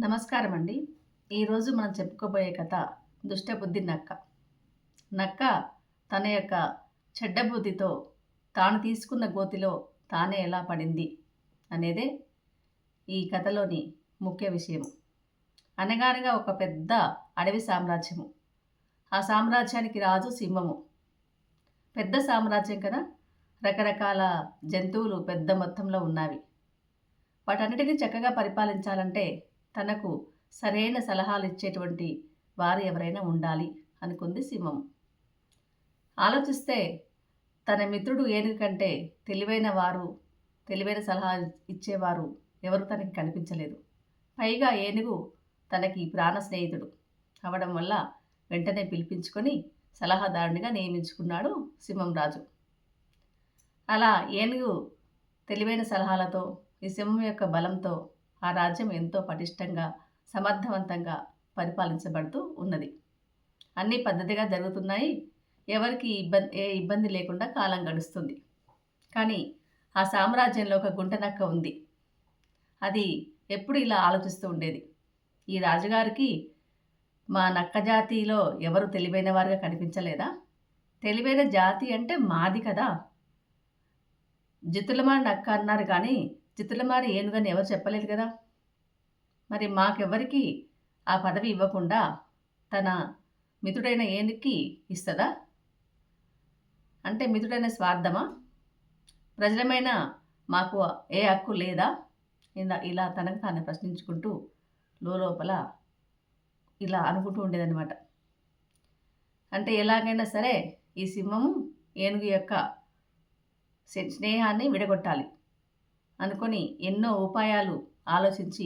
నమస్కారం అండి. ఈరోజు మనం చెప్పుకోబోయే కథ దుష్టబుద్ధి నక్క. నక్క తన యొక్క చెడ్డ బుద్ధితో తాను తీసుకున్న గోతిలో తానే ఎలా పడింది అనేదే ఈ కథలోని ముఖ్య విషయం. అనగనగా ఒక పెద్ద అడవి సామ్రాజ్యము. ఆ సామ్రాజ్యానికి రాజు సింహము. పెద్ద సామ్రాజ్యం కదా, రకరకాల జంతువులు పెద్ద మొత్తంలో ఉన్నవి. వాటన్నిటిని చక్కగా పరిపాలించాలంటే తనకు సరైన సలహాలు ఇచ్చేటువంటి వారు ఎవరైనా ఉండాలి అనుకుంది సింహం. ఆలోచిస్తే తన మిత్రుడు ఏనుగు కంటే తెలివైన సలహా ఇచ్చేవారు ఎవరు తనకి కనిపించలేదు. పైగా ఏనుగు తనకి ప్రాణ స్నేహితుడు అవడం వల్ల వెంటనే పిలిపించుకొని సలహాదారునిగా నియమించుకున్నాడు సింహం రాజు. అలా ఏనుగు తెలివైన సలహాలతో, ఈ సింహం యొక్క బలంతో ఆ రాజ్యం ఎంతో పటిష్టంగా, సమర్థవంతంగా పరిపాలించబడుతూ ఉన్నది. అన్నీ పద్ధతిగా జరుగుతున్నాయి. ఎవరికి ఏ ఇబ్బంది లేకుండా కాలం గడుస్తుంది. కానీ ఆ సామ్రాజ్యంలో ఒక గుంటనక్క ఉంది. అది ఎప్పుడు ఇలా ఆలోచిస్తూ ఉండేది. ఈ రాజుగారికి మా నక్క జాతిలో ఎవరు తెలివైన వారుగా కనిపించలేదా? తెలివైన జాతి అంటే మాది కదా. జిత్తులమారి నక్క అన్నారు కానీ జిత్తులమారి ఏనుగని ఎవరు చెప్పలేదు కదా. మరి మాకెవ్వరికి ఆ పదవి ఇవ్వకుండా తన మిత్రుడైన ఏనుగుకి ఇస్తుందా? అంటే మిత్రుడైన స్వార్థమా? ప్రజలమైన మాకు ఏ హక్కు లేదా? ఇలా తనకు తాను ప్రశ్నించుకుంటూ లోపల ఇలా అనుకుంటూ ఉండేదన్నమాట. అంటే ఎలాగైనా సరే ఈ సింహము ఏనుగు యొక్క స్నేహాన్ని విడగొట్టాలి అనుకొని ఎన్నో ఉపాయాలు ఆలోచించి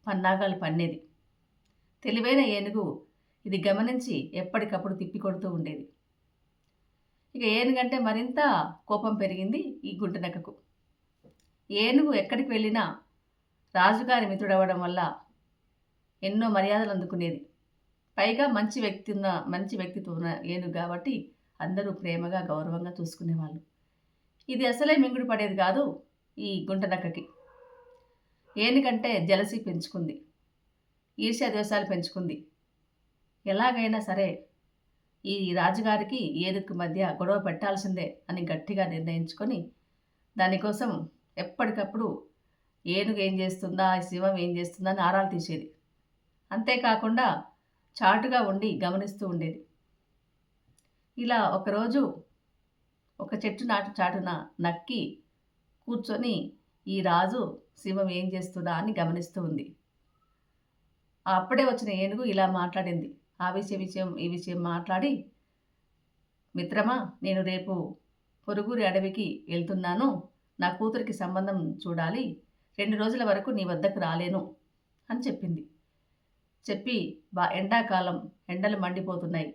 పన్నాగాలు పన్నేది. తెలివైన ఏనుగు ఇది గమనించి ఎప్పటికప్పుడు తిప్పికొడుతూ ఉండేది. ఇక ఏనుగంటే మరింత కోపం పెరిగింది ఈ గుంటనక్కకు. ఏనుగు ఎక్కడికి వెళ్ళినా రాజుగారి మిత్రుడవ్వడం వల్ల ఎన్నో మర్యాదలు అందుకునేది. పైగా మంచి వ్యక్తిత్వం ఉన్న ఏనుగు కాబట్టి అందరూ ప్రేమగా గౌరవంగా చూసుకునేవాళ్ళు. ఇది అసలే మింగుడు పడేది కాదు ఈ గుంటనక్కకి. ఏనుగంటే జలసి పెంచుకుంది, ఈర్ష్య ద్వేషాలు పెంచుకుంది. ఎలాగైనా సరే ఈ రాజుగారికి ఏనుగుకి మధ్య గొడవ పెట్టాల్సిందే అని గట్టిగా నిర్ణయించుకొని దానికోసం ఎప్పటికప్పుడు ఏనుగు ఏం చేస్తుందా, సింహం ఏం చేస్తుందా అని ఆరాలు తీసేది. అంతేకాకుండా చాటుగా ఉండి గమనిస్తూ ఉండేది. ఇలా ఒకరోజు ఒక చెట్టు చాటున నక్కి కూర్చొని ఈ రాజు సింహం ఏం చేస్తుందా అని గమనిస్తూ ఉంది. అప్పుడే వచ్చిన ఏనుగు ఇలా మాట్లాడింది. ఈ విషయం మాట్లాడి, మిత్రమా, నేను రేపు పొరుగురి అడవికి వెళ్తున్నాను. నా కూతురికి సంబంధం చూడాలి. 2 రోజుల వరకు నీ వద్దకు రాలేను అని చెప్పింది. చెప్పి ఎండాకాలం, ఎండలు మండిపోతున్నాయి,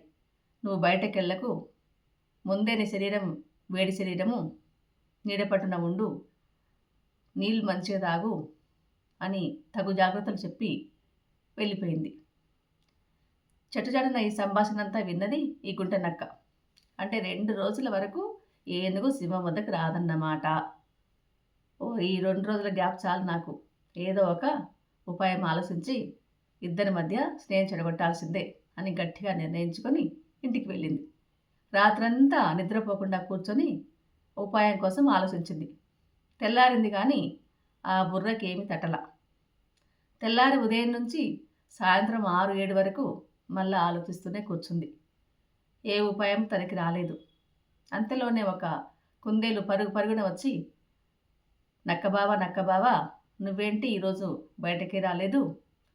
నువ్వు బయటకెళ్ళకు, ముందే నీ శరీరం వేడి శరీరము, నీడపట్టున ఉండు, నీళ్ళు మంచిగా తాగు అని తగు జాగ్రత్తలు చెప్పి వెళ్ళిపోయింది. చెట్టుచాటున ఈ సంభాషణ అంతా విన్నది ఈ గుంటనక్క. అంటే 2 రోజుల వరకు ఏనుగు సింహం వద్దకు రాదన్నమాట. ఈ 2 రోజుల గ్యాప్ చాలు, నాకు ఏదో ఒక ఉపాయం ఆలోచించి ఇద్దరి మధ్య స్నేహం చెడగొట్టాల్సిందే అని గట్టిగా నిర్ణయించుకొని ఇంటికి వెళ్ళింది. రాత్రంతా నిద్రపోకుండా కూర్చొని ఉపాయం కోసం ఆలోచించింది. తెల్లారింది కానీ ఆ బుర్రకి ఏమి తట్టల. తెల్లారి ఉదయం నుంచి సాయంత్రం 6-7 వరకు మళ్ళీ ఆలోచిస్తూనే కూర్చుంది. ఏ ఉపాయం తనకి రాలేదు. అంతలోనే ఒక కుందేలు పరుగున వచ్చి, నక్కబావా, నువ్వేంటి ఈరోజు బయటకే రాలేదు?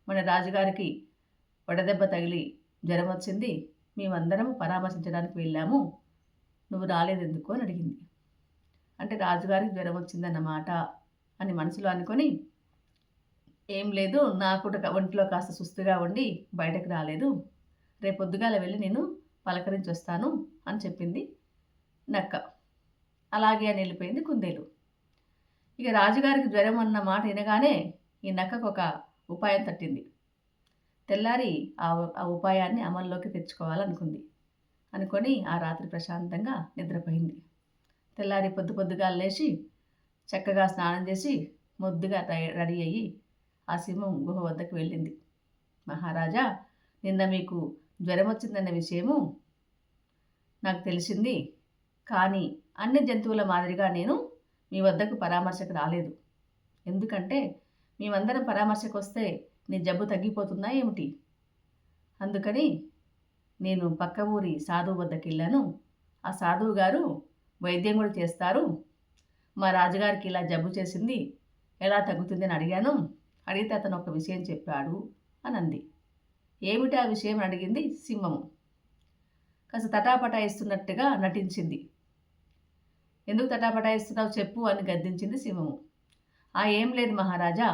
మన రాజుగారికి వడదెబ్బ తగిలి జ్వరం వచ్చింది, మేమందరం పరామర్శించడానికి వెళ్ళాము, నువ్వు రాలేదెందుకు అని అడిగింది. అంటే రాజుగారికి జ్వరం వచ్చిందన్నమాట అని మనసులో అనుకొని, ఏం లేదు, నాకు ఒంట్లో కాస్త సుస్తుగా ఉండి బయటకు రాలేదు, రేపు పొద్దుగాల వెళ్ళి నేను పలకరించి వస్తాను అని చెప్పింది నక్క. అలాగే అని వెళ్ళిపోయింది కుందేలు. ఇక రాజుగారికి జ్వరం అన్న మాట వినగానే ఈ నక్కకు ఒక ఉపాయం తట్టింది. తెల్లారి ఆ ఉపాయాన్ని అమల్లోకి తెచ్చుకోవాలనుకుంది. అనుకొని ఆ రాత్రి ప్రశాంతంగా నిద్రపోయింది. తెల్లారి పొద్దుగా లేచి చక్కగా స్నానం చేసి ముద్దుగా రెడీ అయ్యి ఆ సింహం గుహ వద్దకు వెళ్ళింది. మహారాజా, నిన్న మీకు జ్వరం వచ్చిందన్న విషయము నాకు తెలిసింది. కానీ అన్ని జంతువుల మాదిరిగా నేను మీ వద్దకు పరామర్శకు రాలేదు. ఎందుకంటే మేమందరం పరామర్శకు వస్తే నీ జబ్బు తగ్గిపోతుందా ఏమిటి? అందుకని నేను పక్క ఊరి సాధువు వద్దకు వెళ్ళాను. ఆ సాధువు గారు వైద్యం కూడా చేస్తారు. మా రాజుగారికి ఇలా జబ్బు చేసింది, ఎలా తగ్గుతుంది అని అడిగాను. అడిగితే అతను ఒక విషయం చెప్పాడు అని అంది. ఏమిటి ఆ విషయం అని అడిగింది సింహము. కాస్త తటాపటాయిస్తున్నట్టుగా నటించింది. ఎందుకు తటాపటాయిస్తున్నావు చెప్పు అని గద్దించింది సింహము. ఏం లేదు మహారాజా,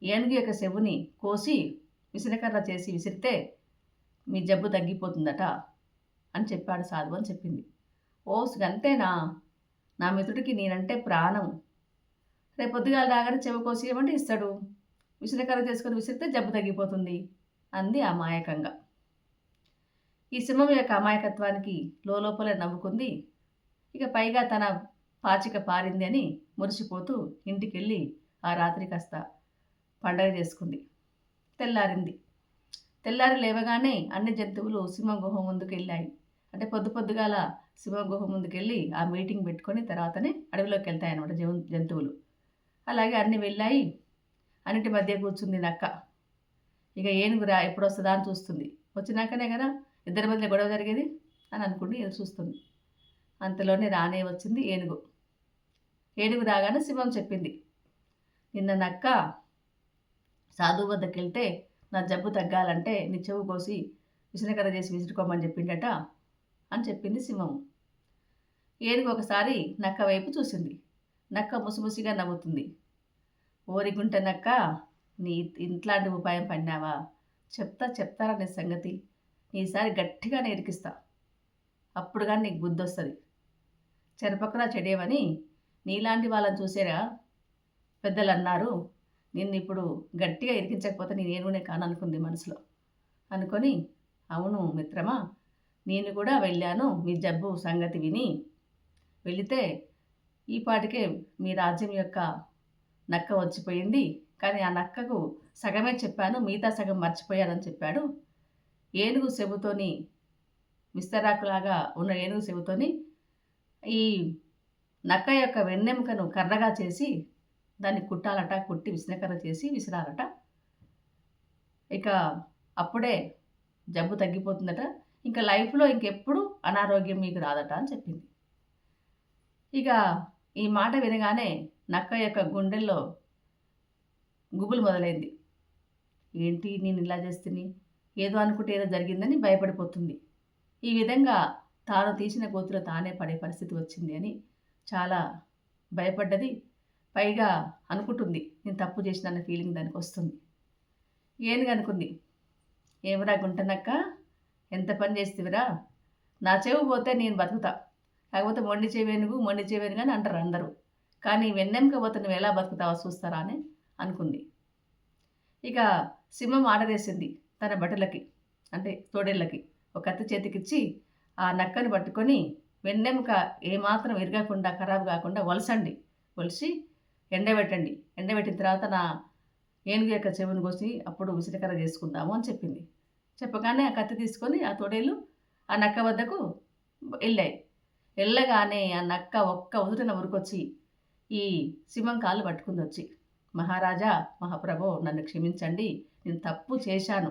ఏనుగు యొక్క చెవుని కోసి విసనకర్ర చేసి విసిరితే మీ జబ్బు తగ్గిపోతుందట అని చెప్పాడు సాధువు అని చెప్పింది. ఓ గంతేనా? నా మిత్రుడికి నేనంటే ప్రాణం. రేపు పొద్దుగాల రాగానే చెవి కోసి ఏమంటే ఇస్తాడు. విసనకర్ర చేసుకొని విసిరితే జబ్బు తగ్గిపోతుంది అంది అమాయకంగా. ఈ సింహం యొక్క అమాయకత్వానికి లోపల నవ్వుకుంది. ఇక పైగా తన పాచిక పారింది అని మురిసిపోతూ ఇంటికి వెళ్ళి ఆ రాత్రి కాస్త పండగ చేసుకుంది. తెల్లారి లేవగానే అన్ని జంతువులు సింహం గుహ ముందుకు వెళ్ళాయి. అంటే పొద్దుగాల సింహం గుహ ముందుకెళ్ళి ఆ మీటింగ్ పెట్టుకొని తర్వాతనే అడవిలోకి వెళ్తాయన్నమాట జంతువులు. అలాగే అన్నీ వెళ్ళాయి. అన్నిటి మధ్య కూర్చుంది నక్క. ఇక ఏనుగురా ఎప్పుడు వస్తుందా అని చూస్తుంది. వచ్చినాకనే కదా ఇద్దరి మధ్య గొడవ జరిగేది అని అనుకుంటే ఎదురు చూస్తుంది. అంతలోనే రానే వచ్చింది ఏనుగు. ఏనుగు రాగానే సింహం చెప్పింది, నిన్న నక్క సాధువు వద్దకు వెళ్తే నా జబ్బు తగ్గాలంటే నీ చెవు కోసి విసనకర్ర చేసి విసురుకోమని చెప్పిండట అని చెప్పింది సింహము. ఏనుగు ఒకసారి నక్క వైపు చూసింది. నక్క ముసిముసిగా నవ్వుతుంది. ఓరిగుంట నక్క, నీ ఇంట్లాంటి ఉపాయం పన్నావా? చెప్తారా నీ సంగతి. ఈసారి గట్టిగానే ఇరికిస్తా, అప్పుడు కానీ నీకు బుద్ధి వస్తుంది. చెరపక్కలా చెడేవని నీలాంటి వాళ్ళని చూసేరా పెద్దలు అన్నారు. నిన్ను ఇప్పుడు గట్టిగా ఇరికించకపోతే నేనేనునే కాననుకుంది మనసులో. అనుకొని, అవును మిత్రమా, నేను కూడా వెళ్ళాను మీ జబ్బు సంగతి విని. వెళితే ఈ పాటికే మీ రాజ్యం యొక్క నక్క వచ్చిపోయింది. కానీ ఆ నక్కకు సగమే చెప్పాను, మిగతా సగం మర్చిపోయానని చెప్పాడు. ఏనుగు చెబుతోని, విస్తరాకులాగా ఉన్న ఏనుగు చెబుతోని ఈ నక్క యొక్క వెన్నెముకను కర్రగా చేసి దాన్ని కుట్టాలట. కుట్టి విసనకర్ర చేసి విసిరాలట. ఇక అప్పుడే జబ్బు తగ్గిపోతుందట. ఇంకా లైఫ్లో ఇంకెప్పుడు అనారోగ్యం మీకు రాదట అని చెప్పింది. ఇక ఈ మాట వినగానే నక్క యొక్క గుండెల్లో గుబులు మొదలైంది. ఏంటి నేను ఇలా చేస్తుంది, ఏదో అనుకుంటే ఏదో జరిగిందని భయపడిపోతుంది. ఈ విధంగా తాను తీసిన గోతులో తానే పడే పరిస్థితి వచ్చింది అని చాలా భయపడ్డది. పైగా అనుకుంటుంది, నేను తప్పు చేసిన ఫీలింగ్ దానికి వస్తుంది. ఏనుగు అనుకుంది, ఏమరా గుంటనక్క, ఎంత పని చేస్తేవిరా, నా చెవు పోతే నేను బతుకుతా. కాకపోతే మొండి చెవేనుగు అని అంటారు అందరూ. కానీ వెన్నెముక పోతే నువ్వు ఎలా బతుకుతావో చూస్తారా అని అనుకుంది. ఇక సింహం ఆర్డర్ వేసింది తన భటులకి, అంటే తోడేళ్ళకి, ఒక కత్తి చేతికిచ్చి ఆ నక్కని పట్టుకొని వెన్నెముక ఏమాత్రం విరగకుండా ఖరాబు కాకుండా ఒలిసి ఎండబెట్టిన తర్వాత నా ఏనుగు యొక్క చెవును కోసి అప్పుడు విసిరికర్ర చేసుకుందాము అని చెప్పింది. చెప్పగానే ఆ కత్తి తీసుకొని ఆ తోడేళ్ళు ఆ నక్క వద్దకు వెళ్ళగానే ఆ నక్క ఒక్క ఉదుటన ఉరికొచ్చి ఈ సింహం కాళ్ళు పట్టుకుంది వచ్చి, మహారాజా, మహాప్రభో, నన్ను క్షమించండి, నేను తప్పు చేశాను.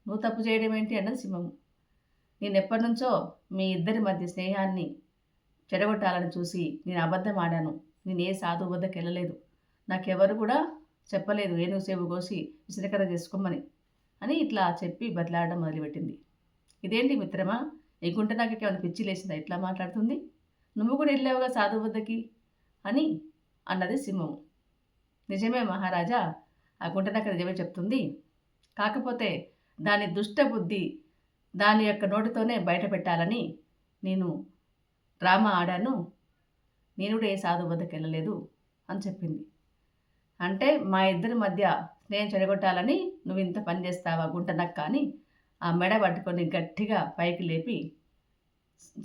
నువ్వు తప్పు చేయడం ఏంటి అన్నది సింహము. నేను ఎప్పటి నుంచో మీ ఇద్దరి మధ్య స్నేహాన్ని చెడగొట్టాలని చూసి నేను అబద్ధం ఆడాను. నేను ఏ సాధువు వద్దకు వెళ్ళలేదు. నాకెవరు కూడా చెప్పలేదు ఏనుగు సేవు కోసి విసిరికర్ర చేసుకోమని అని ఇట్లా చెప్పి బదిలాడడం మొదలుపెట్టింది. ఇదేంటి మిత్రమా, ఈ గుంట నాకు ఏమైనా పిచ్చి లేచిందా ఇట్లా మాట్లాడుతుంది? నువ్వు కూడా వెళ్ళావుగా సాధువు వద్దకి అని అన్నది సింహము. నిజమే మహారాజా, ఆ గుంట నాకు నిజమే చెప్తుంది. కాకపోతే దాని దుష్ట బుద్ధి దాని యొక్క నోటితోనే బయట పెట్టాలని నేను డ్రామా ఆడాను. నేను కూడా ఏ సాధువు వద్దకు వెళ్ళలేదు అని చెప్పింది. అంటే మా ఇద్దరి మధ్య స్నేహం చెడగొట్టాలని నువ్వు ఇంత పని చేస్తావా గుంటనక్క అని ఆ మెడ పట్టుకొని గట్టిగా పైకి లేపి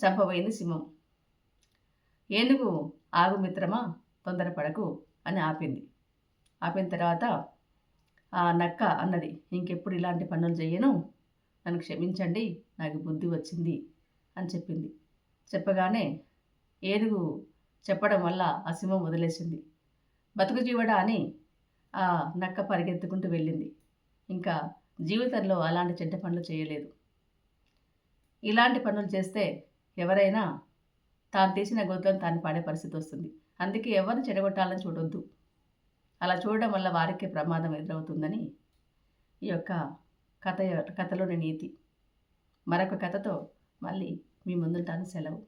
చంపబోయింది సింహం. ఏనుగు, ఆగు మిత్రమా, తొందరపడకు అని ఆపింది. ఆపిన తర్వాత ఆ నక్క అన్నది, ఇంకెప్పుడు ఇలాంటి పనులు చెయ్యను, నన్ను క్షమించండి, నాకు బుద్ధి వచ్చింది అని చెప్పింది. చెప్పగానే ఏనుగు చెప్పడం వల్ల ఆ సింహం వదిలేసింది. బతుకు జీవడా అని ఆ నక్క పరిగెత్తుకుంటూ వెళ్ళింది. ఇంకా జీవితంలో అలాంటి చెడ్డ పనులు చేయలేదు. ఇలాంటి పనులు చేస్తే ఎవరైనా తాను తీసిన గోతులను తాను పాడే పరిస్థితి వస్తుంది. అందుకే ఎవరిని చెడగొట్టాలని చూడొద్దు. అలా చూడడం వల్ల వారికే ప్రమాదం ఎదురవుతుందని ఈ యొక్క కథలోని నీతి. మరొక కథతో మళ్ళీ మీ ముందుంటాను. సెలవు.